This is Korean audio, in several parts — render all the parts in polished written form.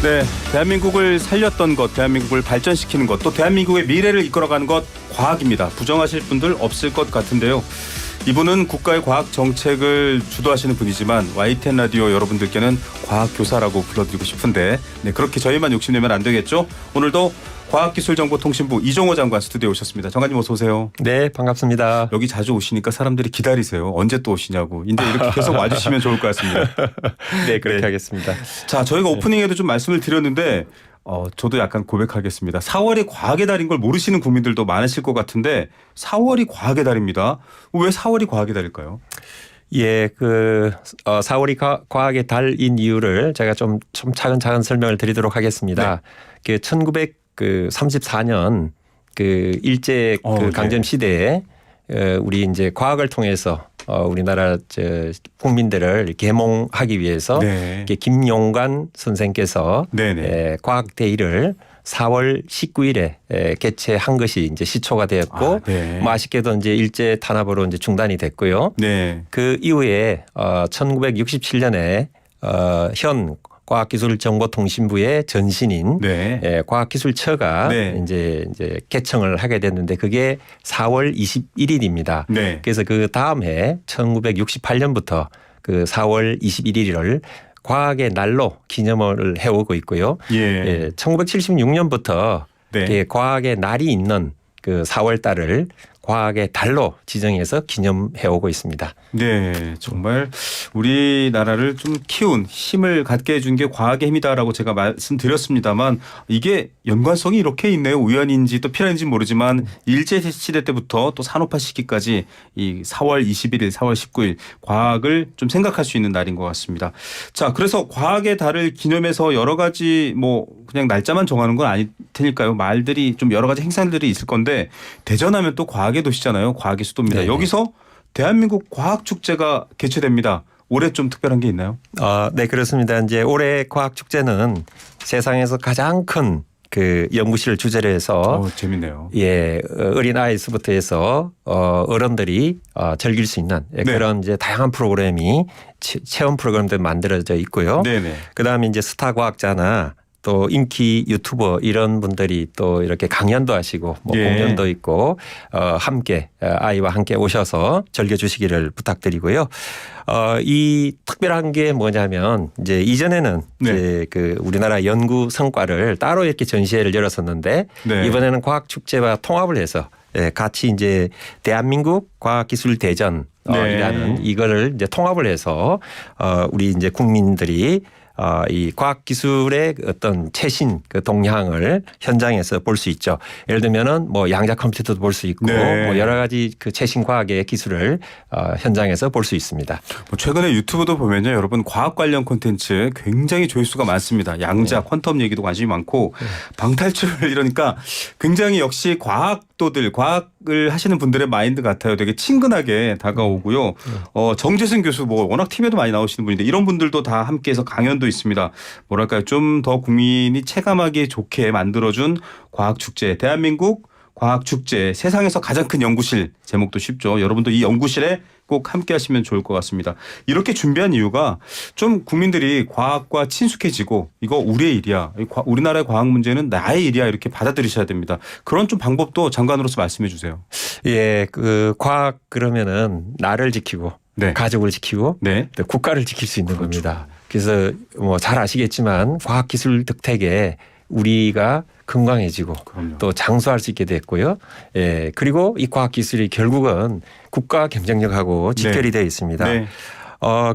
네, 대한민국을 살렸던 것, 대한민국을 발전시키는 것, 또 대한민국의 미래를 이끌어가는 것 과학입니다. 부정하실 분들 없을 것 같은데요. 이분은 국가의 과학 정책을 주도하시는 분이지만 YTN 라디오 여러분들께는 과학교사라고 불러드리고 싶은데 그렇게 저희만 욕심내면 안 되겠죠. 오늘도 과학기술정보통신부 이종호 장관 스튜디오에 오셨습니다. 장관님 어서 오세요. 네, 반갑습니다. 여기 자주 오시니까 사람들이 기다리세요. 언제 또 오시냐고. 이제 이렇게 계속 와주시면 좋을 것 같습니다. 네, 그렇게 하겠습니다. 자, 저희가 오프닝에도 좀 말씀을 드렸는데 저도 약간 고백하겠습니다. 4월이 과학의 달인 걸 모르시는 국민들도 많으실 것 같은데 4월이 과학의 달입니다. 왜 4월이 과학의 달일까요? 예, 4월이 과학의 달인 이유를 제가 좀 차근차근 설명을 드리도록 하겠습니다. 네. 1934년 일제 강점 시대에 우리 이제 과학을 통해서 우리나라 국민들을 계몽하기 위해서 김용관 선생께서 과학 데이를 4월 19일에 개최한 것이 이제 시초가 되었고, 아쉽게도 이제 일제 탄압으로 이제 중단이 됐고요. 그 이후에 1967년에 현 과학기술정보통신부의 전신인 과학기술처가 이제 개청을 하게 됐는데 그게 4월 21일입니다. 그래서 그 다음 해 1968년부터 그 4월 21일을 과학의 날로 기념을 해오고 있고요. 1976년부터 과학의 날이 있는 그 4월 달을 과학의 달로 지정해서 기념해오고 있습니다. 네, 정말 우리나라를 좀 키운 힘을 갖게 해준 게 과학의 힘이다라고 제가 말씀드렸습니다만 이게 연관성이 이렇게 있네요. 우연인지 또 필연인지 모르지만 일제시대 때부터 또 산업화 시기까지 이 4월 21일, 4월 19일 과학을 좀 생각할 수 있는 날인 것 같습니다. 자, 그래서 과학의 달을 기념해서 여러 가지 그냥 날짜만 정하는 건 아닐 테니까요. 말들이 좀 여러 가지 행사들이 있을 건데 대전하면 또 과학의 도시잖아요. 과학의 수도입니다. 여기서 대한민국 과학축제가 개최됩니다. 올해 좀 특별한 게 있나요? 네, 그렇습니다. 이제 올해 과학축제는 세상에서 가장 큰 연구실을 주제로 해서 재밌네요. 어린 아이부터 해서 어른들이 즐길 수 있는 그런 이제 다양한 프로그램이 체험 프로그램도 만들어져 있고요. 그다음에 이제 스타 과학자나 또 인기 유튜버 이런 분들이 또 이렇게 강연도 하시고 공연도 있고 함께 아이와 함께 오셔서 즐겨주시기를 부탁드리고요. 이 특별한 게 뭐냐면 이제 이전에는 이제 우리나라 연구 성과를 따로 이렇게 전시회를 열었었는데 이번에는 과학축제와 통합을 해서 같이 이제 대한민국 과학기술대전이라는 이거를 이제 통합을 해서 우리 이제 국민들이 이 과학기술의 어떤 최신 동향을 현장에서 볼 수 있죠. 예를 들면은 양자 컴퓨터도 볼 수 있고 여러 가지 최신 과학의 기술을 현장에서 볼 수 있습니다. 최근에 유튜브도 보면요, 여러분 과학 관련 콘텐츠 굉장히 조회수가 많습니다. 양자, 퀀텀 얘기도 관심이 많고 방탈출 이러니까 굉장히 역시 과학도들, 과학을 하시는 분들의 마인드 같아요. 되게 친근하게 다가오고요. 정재승 교수 워낙 TV에도 많이 나오시는 분인데 이런 분들도 다 함께해서 강연도 있습니다. 뭐랄까요, 좀 더 국민이 체감하기 좋게 만들어준 과학축제, 대한민국 과학축제, 세상에서 가장 큰 연구실, 제목도 쉽죠. 여러분도 이 연구실에 꼭 함께 하시면 좋을 것 같습니다. 이렇게 준비한 이유가 좀 국민들이 과학과 친숙해지고 이거 우리의 일이야, 우리나라의 과학 문제는 나의 일이야 이렇게 받아들이셔야 됩니다. 그런 좀 방법도 장관으로서 말씀해 주세요. 과학 그러면은 나를 지키고 가족을 지키고 또 국가를 지킬 수 있는 겁니다. 그래서 잘 아시겠지만 과학기술 덕택에 우리가 건강해지고 또 장수할 수 있게 됐고요. 그리고 이 과학기술이 결국은 국가 경쟁력하고 직결이 되어 있습니다.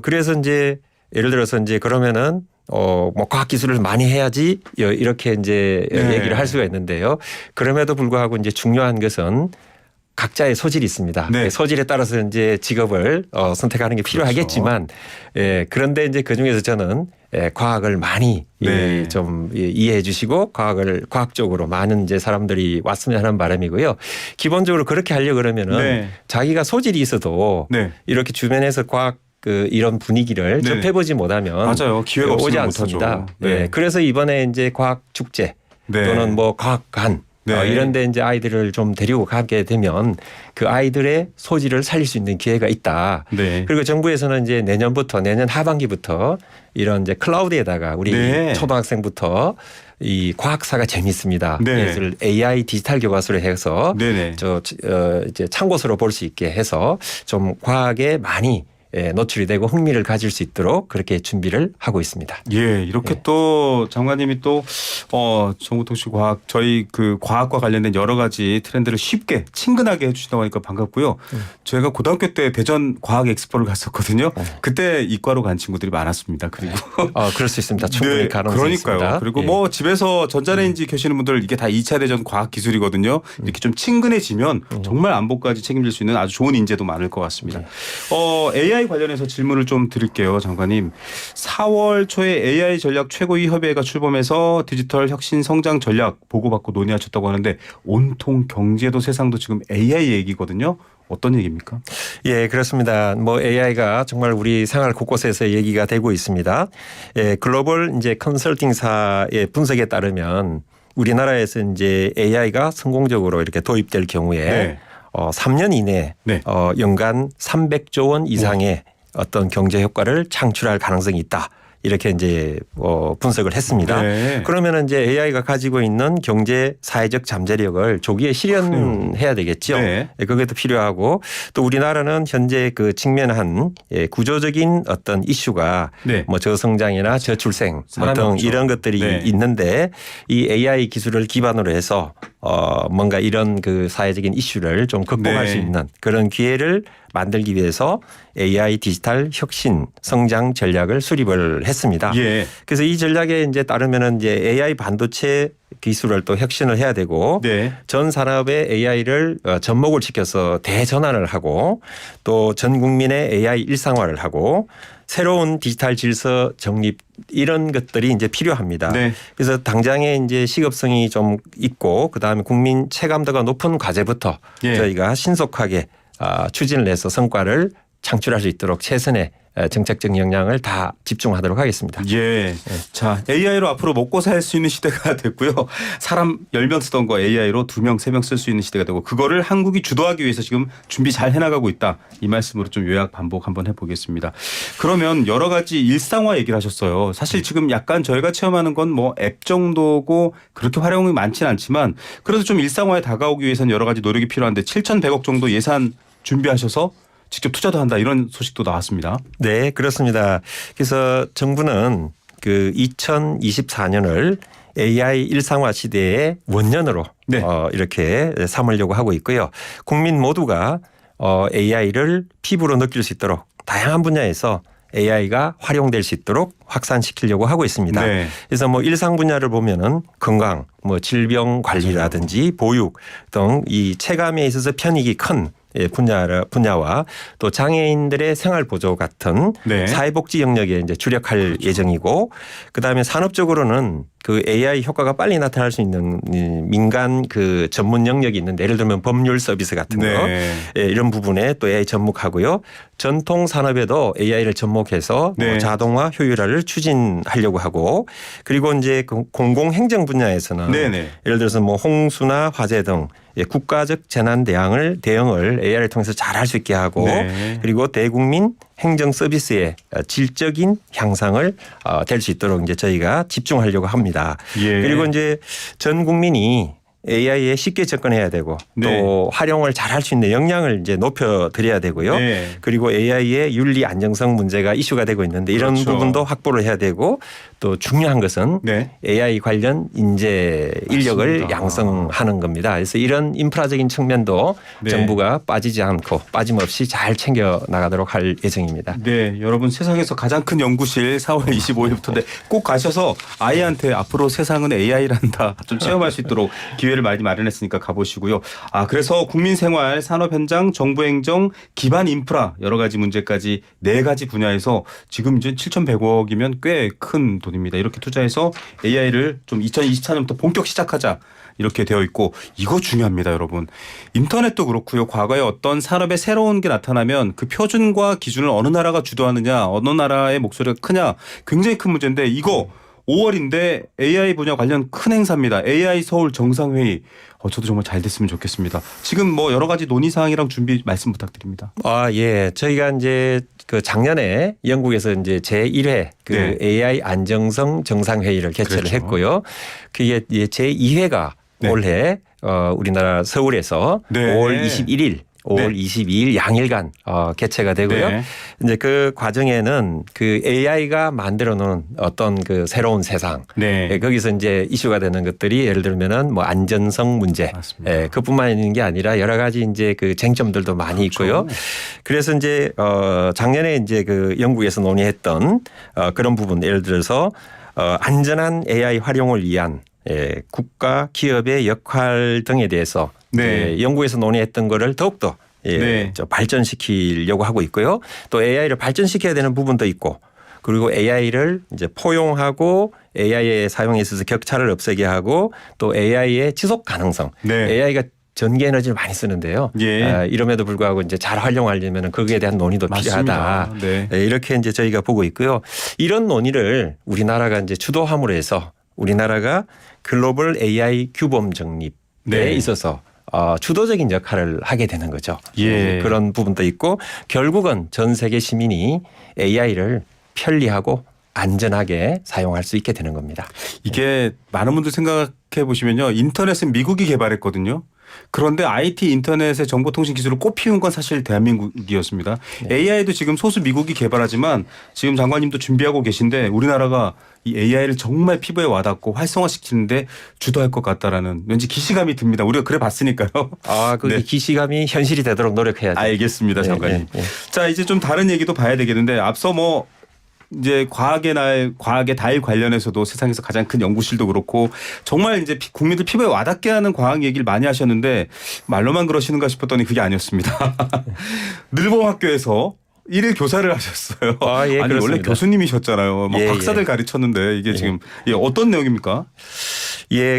그래서 이제 예를 들어서 이제 그러면은 과학기술을 많이 해야지 이렇게 이제 얘기를 할 수가 있는데요. 그럼에도 불구하고 이제 중요한 것은 각자의 소질이 있습니다. 소질에 따라서 이제 직업을 선택하는 게 필요하겠지만, 그런데 이제 그 중에서 저는 과학을 많이 좀 이해해 주시고 과학을 과학적으로 많은 이제 사람들이 왔으면 하는 바람이고요. 기본적으로 그렇게 하려고 그러면은 자기가 소질이 있어도 이렇게 주변에서 과학 이런 분위기를 접해보지 못하면 기회가 오지 않습니다. 그래서 이번에 이제 과학 축제 또는 과학관 네. 이런데 이제 아이들을 좀 데리고 가게 되면 그 아이들의 소질을 살릴 수 있는 기회가 있다. 네. 그리고 정부에서는 이제 내년 하반기부터 이런 이제 클라우드에다가 우리 네. 초등학생부터 이 과학사가 재밌습니다. 네. 그래서 AI 디지털 교과서를 해서 네네. 이제 참고서로 볼 수 있게 해서 좀 과학에 많이 노출이 되고 흥미를 가질 수 있도록 그렇게 준비를 하고 있습니다. 예, 이렇게 또 장관님이 또 정보통신과학 저희 그 과학과 관련된 여러 가지 트렌드를 쉽게 친근하게 해주시다고 하니까 반갑고요. 제가 고등학교 때 대전 과학 엑스포를 갔었거든요. 그때 이과로 간 친구들이 많았습니다. 그리고 그럴 수 있습니다. 충분히 네, 가능성이 그러니까요. 있습니다. 그리고 뭐 집에서 전자레인지 켜시는 분들 이게 다 2차 대전 과학 기술이거든요. 이렇게 좀 친근해지면 정말 안보까지 책임질 수 있는 아주 좋은 인재도 많을 것 같습니다. AI 관련해서 질문을 좀 드릴게요, 장관님. 4월 초에 AI 전략 최고위 협의회가 출범해서 디지털 혁신 성장 전략 보고받고 논의하셨다고 하는데 온통 경제도 세상도 지금 AI 얘기거든요. 어떤 얘기입니까? 예, 그렇습니다. 뭐 AI가 정말 우리 생활 곳곳에서 얘기가 되고 있습니다. 글로벌 이제 컨설팅사의 분석에 따르면 우리나라에서 이제 AI가 성공적으로 이렇게 도입될 경우에 3년 이내에 연간 300조 원 이상의 어떤 경제 효과를 창출할 가능성이 있다. 이렇게 이제 분석을 했습니다. 네. 그러면 이제 AI가 가지고 있는 경제 사회적 잠재력을 조기에 실현해야 되겠죠. 네. 그것도 필요하고 또 우리나라는 현재 그 직면한 구조적인 어떤 이슈가 뭐 저성장이나 저출생 등 이런 것들이 있는데 이 AI 기술을 기반으로 해서 뭔가 이런 그 사회적인 이슈를 좀 극복할 수 있는 그런 기회를 만들기 위해서 AI 디지털 혁신 성장 전략을 수립을 했습니다. 예. 그래서 이 전략에 이제 따르면은 이제 AI 반도체 기술을 또 혁신을 해야 되고 전 산업의 AI를 접목을 시켜서 대전환을 하고 또 전 국민의 AI 일상화를 하고 새로운 디지털 질서 정립 이런 것들이 이제 필요합니다. 그래서 당장에 이제 시급성이 좀 있고 그다음에 국민 체감도가 높은 과제부터 저희가 신속하게 추진을 해서 성과를 창출할 수 있도록 최선의 정책적 역량을 다 집중하도록 하겠습니다. 예. 자, AI로 앞으로 먹고 살 수 있는 시대가 됐고요. 사람 10명 쓰던 거 AI로 2명, 3명 쓸 수 있는 시대가 되고 그거를 한국이 주도하기 위해서 지금 준비 잘 해나가고 있다. 이 말씀으로 좀 요약 반복 한번 해보겠습니다. 그러면 여러 가지 일상화 얘기를 하셨어요. 사실 지금 약간 저희가 체험하는 건 뭐 앱 정도고 그렇게 활용이 많지는 않지만 그래도 좀 일상화에 다가오기 위해서는 여러 가지 노력이 필요한데 7,100억 정도 예산 준비하셔서 직접 투자도 한다 이런 소식도 나왔습니다. 네, 그렇습니다. 그래서 정부는 그 2024년을 AI 일상화 시대의 원년으로 이렇게 삼으려고 하고 있고요. 국민 모두가 AI를 피부로 느낄 수 있도록 다양한 분야에서 AI가 활용될 수 있도록 확산시키려고 하고 있습니다. 그래서 뭐 일상 분야를 보면은 건강, 뭐 질병 관리라든지 보육 등 이 체감에 있어서 편익이 큰 분야와 또 장애인들의 생활 보조 같은 사회복지 영역에 이제 주력할 예정이고 그다음에 산업적으로는 그 AI 효과가 빨리 나타날 수 있는 민간 그 전문 영역이 있는데 예를 들면 법률 서비스 같은 거 이런 부분에 또 AI 접목하고요. 전통 산업에도 AI를 접목해서 뭐 자동화 효율화를 추진하려고 하고 그리고 이제 공공행정 분야에서는 예를 들어서 뭐 홍수나 화재 등 국가적 재난 대응을 AI를 통해서 잘 할 수 있게 하고 그리고 대국민 행정 서비스의 질적인 향상을 될 수 있도록 이제 저희가 집중하려고 합니다. 그리고 이제 전 국민이 AI에 쉽게 접근해야 되고 또 활용을 잘 할 수 있는 역량을 이제 높여드려야 되고요. 그리고 AI의 윤리 안정성 문제가 이슈가 되고 있는데 이런 부분도 확보를 해야 되고 또 중요한 것은 AI 관련 인재 인력을 양성하는 겁니다. 그래서 이런 인프라적인 측면도 정부가 빠지지 않고 빠짐없이 잘 챙겨 나가도록 할 예정입니다. 네, 여러분 세상에서 가장 큰 연구실 4월 25일부터인데 꼭 가셔서 아이한테 앞으로 세상은 AI란다 좀 체험할 수 있도록 기회를 많이 마련했으니까 가보시고요. 그래서 국민생활, 산업현장, 정부행정, 기반 인프라 여러 가지 문제까지 4가지 분야에서 지금 이제 7,100억이면 꽤 큰 돈입니다. 이렇게 투자해서 AI를 좀 2024년부터 본격 시작하자. 이렇게 되어 있고 이거 중요합니다, 여러분. 인터넷도 그렇고요. 과거에 어떤 산업에 새로운 게 나타나면 그 표준과 기준을 어느 나라가 주도하느냐, 어느 나라의 목소리가 크냐 굉장히 큰 문제인데 이거 5월인데 AI 분야 관련 큰 행사입니다. AI 서울 정상회의. 저도 정말 잘 됐으면 좋겠습니다. 지금 뭐 여러 가지 논의 사항이랑 준비 말씀 부탁드립니다. 예. 저희가 이제 그 작년에 영국에서 이제 제1회 그 네. AI 안정성 정상회의를 개최를 그렇죠. 했고요. 그게 제2회가 네. 올해 우리나라 서울에서 네. 5월 21일 5월 네. 22일 양일간 개최가 되고요. 네. 이제 그 과정에는 그 AI가 만들어 놓은 어떤 그 새로운 세상. 네. 거기서 이제 이슈가 되는 것들이 예를 들면은 뭐 안전성 문제. 맞습니다. 그뿐만 있는 게 아니라 여러 가지 이제 그 쟁점들도 많이 그렇죠. 있고요. 그래서 이제 작년에 이제 그 영국에서 논의했던 그런 부분 예를 들어서 안전한 AI 활용을 위한 국가 기업의 역할 등에 대해서 네. 영국에서 논의했던 거를 더욱더 네. 발전시키려고 하고 있고요. 또 AI를 발전시켜야 되는 부분도 있고 그리고 AI를 이제 포용하고 AI의 사용에 있어서 격차를 없애게 하고 또 AI의 지속 가능성. 네. AI가 전기 에너지를 많이 쓰는데요. 예. 이럼에도 불구하고 이제 잘 활용하려면 거기에 대한 논의도 맞습니다. 필요하다. 네. 이렇게 이제 저희가 보고 있고요. 이런 논의를 우리나라가 이제 주도함으로 해서 우리나라가 글로벌 AI 규범 정립에 네. 있어서 주도적인 역할을 하게 되는 거죠. 예. 그런 부분도 있고 결국은 전 세계 시민이 AI를 편리하고 안전하게 사용할 수 있게 되는 겁니다. 이게 많은 분들 생각해 보시면요. 인터넷은 미국이 개발했거든요. 그런데 IT 인터넷의 정보통신 기술을 꽃피운 건 사실 대한민국이었습니다. 네. AI도 지금 소수 미국이 개발하지만 지금 장관님도 준비하고 계신데 우리나라가 이 AI를 정말 피부에 와닿고 활성화시키는데 주도할 것 같다라는 왠지 기시감이 듭니다. 우리가 그래 봤으니까요. 그 네. 기시감이 현실이 되도록 노력해야죠. 알겠습니다, 네, 장관님. 네, 네. 자, 이제 좀 다른 얘기도 봐야 되겠는데 앞서 뭐 이제 과학의 날, 과학의 달 관련해서도 세상에서 가장 큰 연구실도 그렇고 정말 이제 국민들 피부에 와닿게 하는 과학 얘기를 많이 하셨는데 말로만 그러시는가 싶었더니 그게 아니었습니다. 늘봄학교에서 일일 교사를 하셨어요. 예, 아니 그렇습니다. 원래 교수님이셨잖아요. 막 예, 박사들 예. 가르쳤는데 이게 지금 어떤 내용입니까?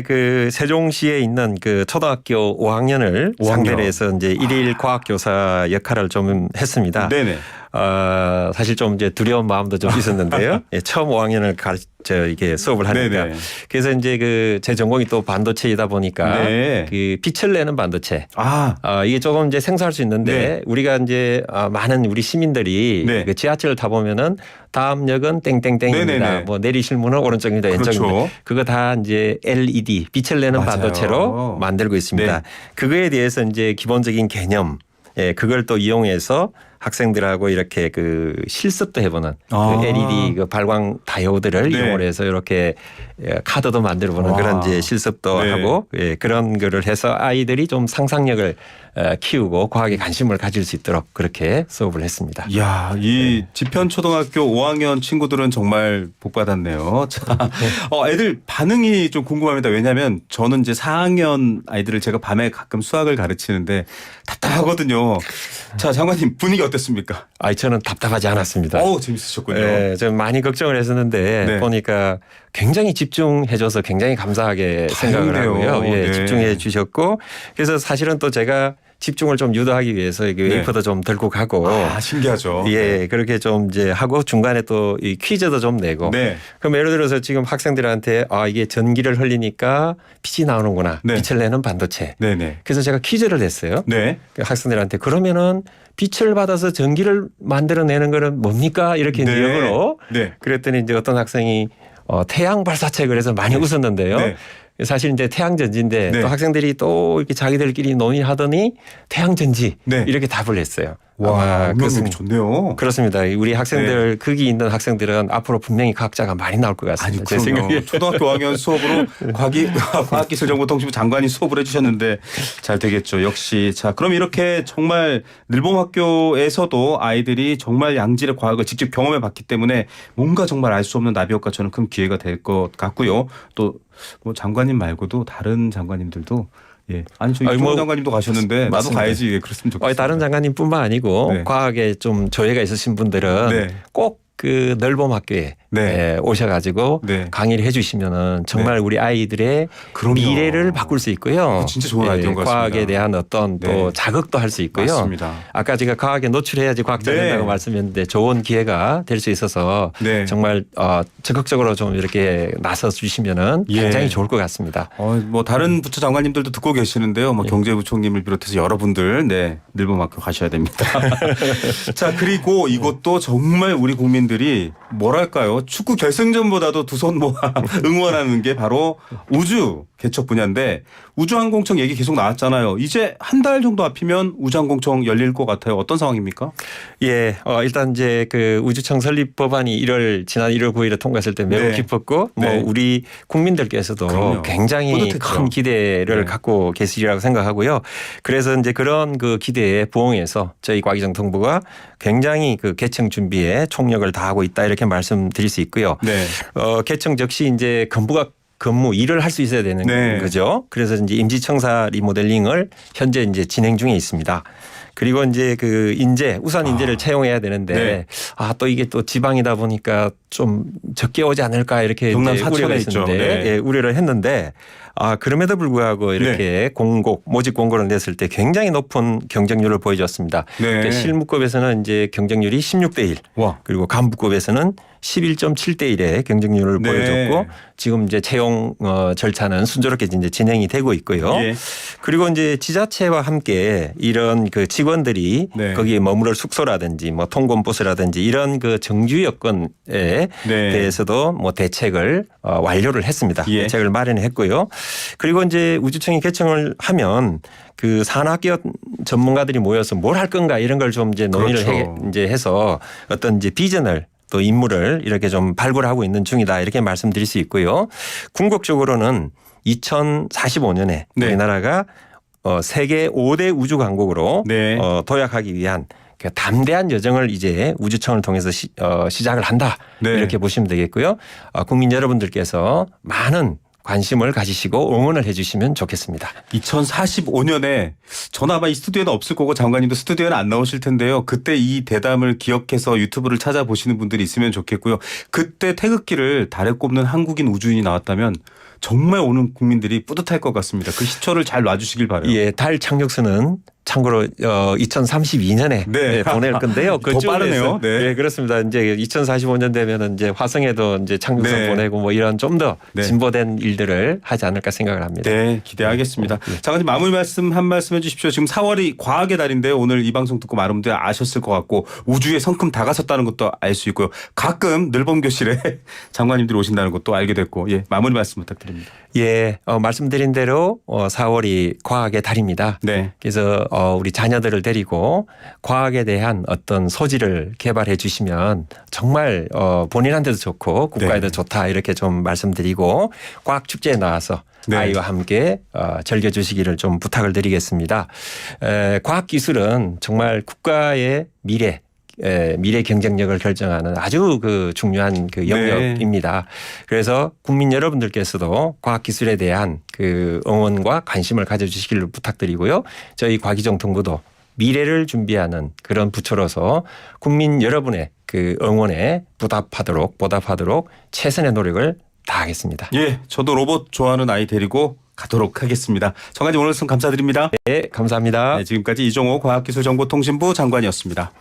그 세종시에 있는 그 초등학교 5학년을 5학년. 상대로 해서 이제 일일 과학교사 역할을 좀 했습니다. 네네. 사실 좀 이제 두려운 마음도 좀 있었는데요. 처음 5학년을 이게 수업을 하니까. 네네. 그래서 이제 그 제 전공이 또 반도체이다 보니까 네. 그 빛을 내는 반도체. 이게 조금 이제 생소할 수 있는데 네. 우리가 이제 많은 우리 시민들이 네. 그 지하철을 타보면은 다음 역은 땡땡땡입니다. 네네네. 뭐 내리실 문은 오른쪽입니다. 왼쪽입니다. 그렇죠. 그거 다 이제 LED 빛을 내는 맞아요. 반도체로 만들고 있습니다. 네. 그거에 대해서 이제 기본적인 개념, 그걸 또 이용해서 학생들하고 이렇게 그 실습도 해보는 그 LED 그 발광 다이오드를 네. 이용을 해서 이렇게 카드도 만들어보는 그런 이제 실습도 네. 하고 그런 거를 해서 아이들이 좀 상상력을 키우고 과학에 관심을 가질 수 있도록 그렇게 수업을 했습니다. 이야, 이 지편초등학교 5학년 친구들은 정말 복 받았네요. 자, 애들 반응이 좀 궁금합니다. 왜냐하면 저는 이제 4학년 아이들을 제가 밤에 가끔 수학을 가르치는데 답답하거든요. 자, 장관님 분위기 어땠습니까? 저는 답답하지 않았습니다. 재밌으셨군요. 좀 많이 걱정을 했었는데 네. 보니까 굉장히 집중해줘서 굉장히 감사하게 생각을 다행이네요. 하고요. 네. 집중해 주셨고 그래서 사실은 또 제가 집중을 좀 유도하기 위해서 이게 네. 웨이퍼도 좀 들고 가고 신기하죠. 그렇게 좀 이제 하고 중간에 또 이 퀴즈도 좀 내고 네. 그럼 예를 들어서 지금 학생들한테 이게 전기를 흘리니까 빛이 나오는구나. 네. 빛을 내는 반도체. 네네. 그래서 제가 퀴즈를 냈어요. 네. 학생들한테 그러면은 빛을 받아서 전기를 만들어내는 거는 뭡니까? 이렇게 네. 역으로 네. 그랬더니 이제 어떤 학생이 태양 발사체 그래서 많이 웃었는데요. 네. 사실 이제 태양전지인데 네. 또 학생들이 또 이렇게 자기들끼리 논의하더니 태양전지 네. 이렇게 답을 냈어요. 와, 응용력이 좋네요. 그렇습니다. 우리 학생들 거기 있는 학생들은 앞으로 분명히 과학자가 많이 나올 것 같습니다. 제 생각에. 초등학교 5학년 수업으로 과학기술정보통신부 장관이 수업을 해주셨는데 잘 되겠죠. 역시. 자, 그럼 이렇게 정말 늘봄학교에서도 아이들이 정말 양질의 과학을 직접 경험해 봤기 때문에 뭔가 정말 알 수 없는 나비효과 저는 큰 기회가 될 것 같고요. 또 뭐 장관님 말고도 다른 장관님들도 아니 저희 조 장관님도 가셨는데 나도 가야지 그랬으면 좋겠어요. 다른 장관님뿐만 아니고 네. 과학에 좀 조예가 있으신 분들은 네. 꼭 그 넓은 학교에 네. 오셔가지고 네. 강의를 해주시면은 정말 네. 우리 아이들의 그럼요. 미래를 바꿀 수 있고요. 진짜 좋은 아이디어인 것 같습니다. 과학에 대한 어떤 또 네. 자극도 할 수 있고요. 맞습니다. 아까 제가 과학에 노출해야지 과학자 네. 된다고 말씀했는데 좋은 기회가 될 수 있어서 네. 정말 적극적으로 좀 이렇게 나서 주시면은 굉장히 예. 좋을 것 같습니다. 뭐 다른 부처 장관님들도 듣고 계시는데요. 뭐 경제부총님을 비롯해서 여러분들 늘봄학교 가셔야 됩니다. 자, 그리고 이것도 정말 우리 국민들이 뭐랄까요? 축구 결승전보다도 두 손 모아 응원하는 게 바로 우주 개척 분야인데 우주항공청 얘기 계속 나왔잖아요. 이제 한 달 정도 앞이면 우주항공청 열릴 것 같아요. 어떤 상황입니까? 예, 일단 이제 그 우주청 설립 법안이 지난 1월 9일에 통과했을 때 매우 네. 기뻤고 뭐 네. 우리 국민들께서도 그럼요. 굉장히 뿌듯했죠. 큰 기대를 네. 갖고 계시리라고 생각하고요. 그래서 이제 그런 그 기대에 부응해서 저희 과기정통부가 굉장히 그 개청 준비에 총력을 다하고 있다 이렇게 말씀드릴 수 있고요. 네. 개청 즉시 이제 근무 일을 할 수 있어야 되는 네. 거죠. 그래서 이제 임시청사 리모델링을 현재 이제 진행 중에 있습니다. 그리고 이제 그 우선 인재를 채용해야 되는데 네. 또 이게 또 지방이다 보니까 좀 적게 오지 않을까 이렇게 경남 이제 사천에 우려가 있죠. 있었는데 네. 예, 우려를 했는데 그럼에도 불구하고 이렇게 모집 공고를 냈을 때 굉장히 높은 경쟁률을 보여줬습니다. 네. 그러니까 실무급에서는 이제 경쟁률이 16대 1 와. 그리고 간부급에서는 11.7대 1의 경쟁률을 네. 보여줬고 지금 이제 채용 절차는 순조롭게 이제 진행이 되고 있고요. 예. 그리고 이제 지자체와 함께 이런 그 직원들이 네. 거기에 머무를 숙소라든지 뭐 통근버스라든지 이런 그 정주 여건에 대해서도 뭐 대책을 완료를 했습니다. 예. 대책을 마련했고요. 그리고 이제 우주청이 개청을 하면 그 산학교 전문가들이 모여서 뭘 할 건가 이런 걸 좀 이제 논의를 그렇죠. 이제 해서 어떤 이제 비전을 또 인물을 이렇게 좀 발굴하고 있는 중이다 이렇게 말씀드릴 수 있고요. 궁극적으로는 2045년에 네. 우리나라가 세계 5대 우주 강국으로 네. 도약하기 위한 그 담대한 여정을 이제 우주청을 통해서 시작을 한다 네. 이렇게 보시면 되겠고요. 국민 여러분들께서 많은 관심을 가지시고 응원을 해 주시면 좋겠습니다. 2045년에 저는 아마 이 스튜디오에는 없을 거고 장관님도 스튜디오에는 안 나오실 텐데요. 그때 이 대담을 기억해서 유튜브를 찾아보시는 분들이 있으면 좋겠고요. 그때 태극기를 달에 꼽는 한국인 우주인이 나왔다면 정말 오는 국민들이 뿌듯할 것 같습니다. 그 시초를 잘 놔주시길 바라요. 예, 달 착륙선은 참고로 2032년에 네. 보낼 건데요. 더 빠르네요. 네. 네, 그렇습니다. 이제 2045년 되면은 이제 화성에도 이제 착륙선 네. 보내고 뭐 이런 좀 더 네. 진보된 일들을 하지 않을까 생각을 합니다. 네, 기대하겠습니다. 장관님 마무리 말씀 한 말씀 해주십시오. 지금 4월이 과학의 달인데요. 오늘 이 방송 듣고 많은 분들이 아셨을 것 같고 우주에 성큼 다가섰다는 것도 알 수 있고요. 가끔 늘봄 교실에 장관님들이 오신다는 것도 알게 됐고 마무리 말씀 부탁드립니다. 예, 말씀드린 대로 4월이 과학의 달입니다. 네. 그래서 우리 자녀들을 데리고 과학에 대한 어떤 소질을 개발해 주시면 정말 본인한테도 좋고 국가에도 네. 좋다 이렇게 좀 말씀드리고 과학 축제에 나와서 네. 아이와 함께 즐겨주시기를 좀 부탁을 드리겠습니다. 과학 기술은 정말 국가의 미래 경쟁력을 결정하는 아주 그 중요한 그 영역입니다. 그래서 국민 여러분들께서도 과학기술에 대한 그 응원과 관심을 가져주시기를 부탁드리고요. 저희 과기정통부도 미래를 준비하는 그런 부처로서 국민 여러분의 그 응원에 보답하도록 최선의 노력을 다하겠습니다. 예, 저도 로봇 좋아하는 아이 데리고 가도록 하겠습니다. 정관님 오늘 말씀 감사드립니다. 네, 감사합니다. 네, 지금까지 이종호 과학기술정보통신부 장관이었습니다.